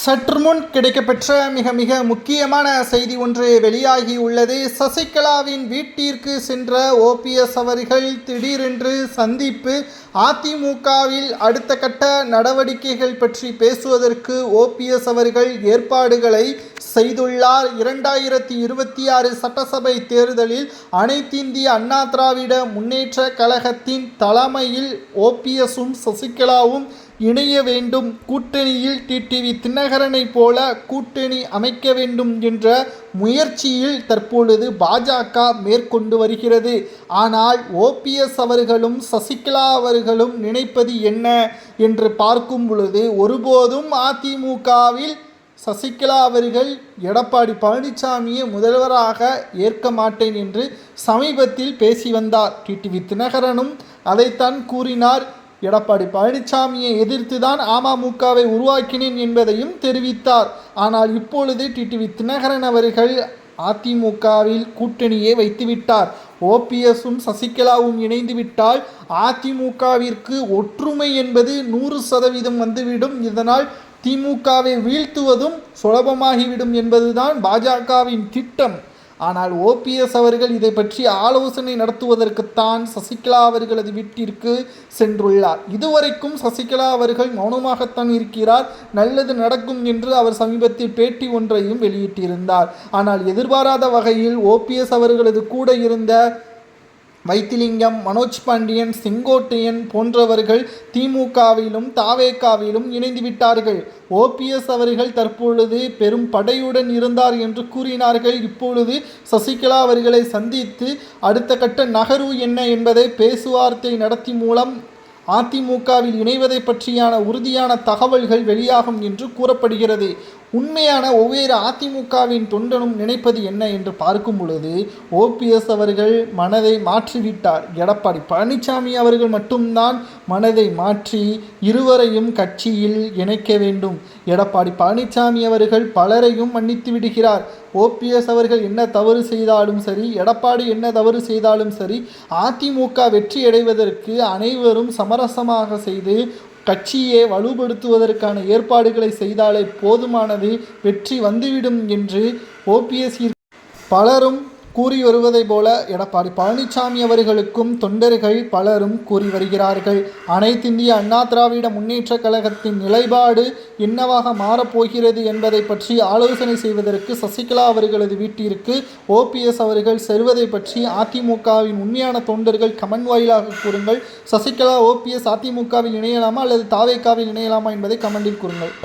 சற்று முன் கிடைக்கப்பெற்ற மிக முக்கியமான செய்தி ஒன்று வெளியாகி உள்ளது. சசிகலாவின் வீட்டிற்கு சென்ற ஓபிஎஸ் அவர்கள் திடீரென்று சந்திப்பு. அதிமுகவில் அடுத்த கட்ட நடவடிக்கைகள் பற்றி பேசுவதற்கு ஓபிஎஸ் அவர்கள் ஏற்பாடுகளை செய்துள்ளார். 2026 சட்டசபை தேர்தலில் அனைத்திந்திய அண்ணா திராவிட முன்னேற்ற கழகத்தின் தலைமையில் ஓபிஎஸும் சசிகலாவும் இணைய வேண்டும், கூட்டணியில் டிடிவி தினகரனை போல கூட்டணி அமைக்க வேண்டும் என்ற முயற்சியில் தற்பொழுது பாஜக மேற்கொண்டு வருகிறது. ஆனால் ஓபிஎஸ் அவர்களும் சசிகலா அவர்களும் நினைப்பது என்ன என்று பார்க்கும் பொழுது, ஒருபோதும் அதிமுகவில் சசிகலா அவர்கள் எடப்பாடி பழனிசாமியை முதல்வராக ஏற்க மாட்டேன் என்று சமீபத்தில் பேசி வந்தார். டிடிவி தினகரனும் அதைத்தான் கூறினார். எடப்பாடி பழனிசாமியை எதிர்த்து தான் அமமுகவை உருவாக்கினேன் என்பதையும் தெரிவித்தார். ஆனால் இப்பொழுது டிடிவி தினகரன் அவர்கள் அதிமுகவில் கூட்டணியை வைத்துவிட்டார். ஓபிஎஸும் சசிகலாவும் இணைந்து விட்டால் அதிமுகவிற்கு ஒற்றுமை என்பது 100% வந்துவிடும். இதனால் திமுகவை வீழ்த்துவதும் சுலபமாகிவிடும் என்பதுதான் பாஜகவின் திட்டம். ஆனால் ஓபிஎஸ் அவர்கள் இதை பற்றி ஆலோசனை நடத்துவதற்குத்தான் சசிகலா அவர்களது வீட்டிற்கு சென்றுள்ளார். இதுவரைக்கும் சசிகலா அவர்கள் மௌனமாகத்தான் இருக்கிறார். நல்லது நடக்கும் என்று அவர் சமீபத்தில் பேட்டி ஒன்றையும் வெளியிட்டிருந்தார். ஆனால் எதிர்பாராத வகையில் ஓபிஎஸ் அவர்களது கூட இருந்த வைத்திலிங்கம், மனோஜ் பாண்டியன், செங்கோட்டையன் போன்றவர்கள் திமுகவிலும் தாவேகாவிலும் இணைந்து விட்டார்கள். ஓபிஎஸ் அவர்கள் தற்பொழுது பெரும் படையுடன் இருந்தார் என்று கூறினார்கள். இப்பொழுது சசிகலா அவர்களை சந்தித்து அடுத்த கட்ட நகர்வு என்ன என்பதை பேச்சுவார்த்தை நடத்தி மூலம் அதிமுகவில் இணைவதை பற்றியான உறுதியான தகவல்கள் வெளியாகும் என்று கூறப்படுகிறது. உண்மையான ஒவ்வொரு அதிமுகவின் தொண்டனும் நினைப்பது என்ன என்று பார்க்கும் பொழுது, ஓபிஎஸ் அவர்கள் மனதை மாற்றிவிட்டார். எடப்பாடி பழனிசாமி அவர்கள் மட்டும்தான் மனதை மாற்றி இருவரையும் கட்சியில் இணைக்க வேண்டும். எடப்பாடி பழனிசாமி அவர்கள் பலரையும் மன்னித்து விடுகிறார். ஓபிஎஸ் அவர்கள் என்ன தவறு செய்தாலும் சரி, எடப்பாடி என்ன தவறு செய்தாலும் சரி, அதிமுக வெற்றியடைவதற்கு அனைவரும் சமரசமாக செய்து கட்சியை வலுப்படுத்துவதற்கான ஏற்பாடுகளை செய்தாலே போதுமானது, வெற்றி வந்துவிடும் என்று ஓபிஎஸ் பலரும் கூறி வருவதை போல எடப்பாடி பழனிசாமி அவர்களுக்கும் தொண்டர்கள் பலரும் கூறி வருகிறார்கள். அனைத்திந்திய அண்ணா திராவிட முன்னேற்ற கழகத்தின் நிலைப்பாடு என்னவாக மாறப்போகிறது என்பதை பற்றி ஆலோசனை செய்வதற்கு சசிகலா அவர்களது வீட்டிற்கு ஓபிஎஸ் அவர்கள் செல்வதை பற்றி அதிமுகவின் உண்மையான தொண்டர்கள் கமெண்ட் வாயிலாக கூறுங்கள். சசிகலா ஓபிஎஸ் அதிமுகவில் இணையலாமா அல்லது தாவேகாவில் இணையலாமா என்பதை கமெண்டில் கூறுங்கள்.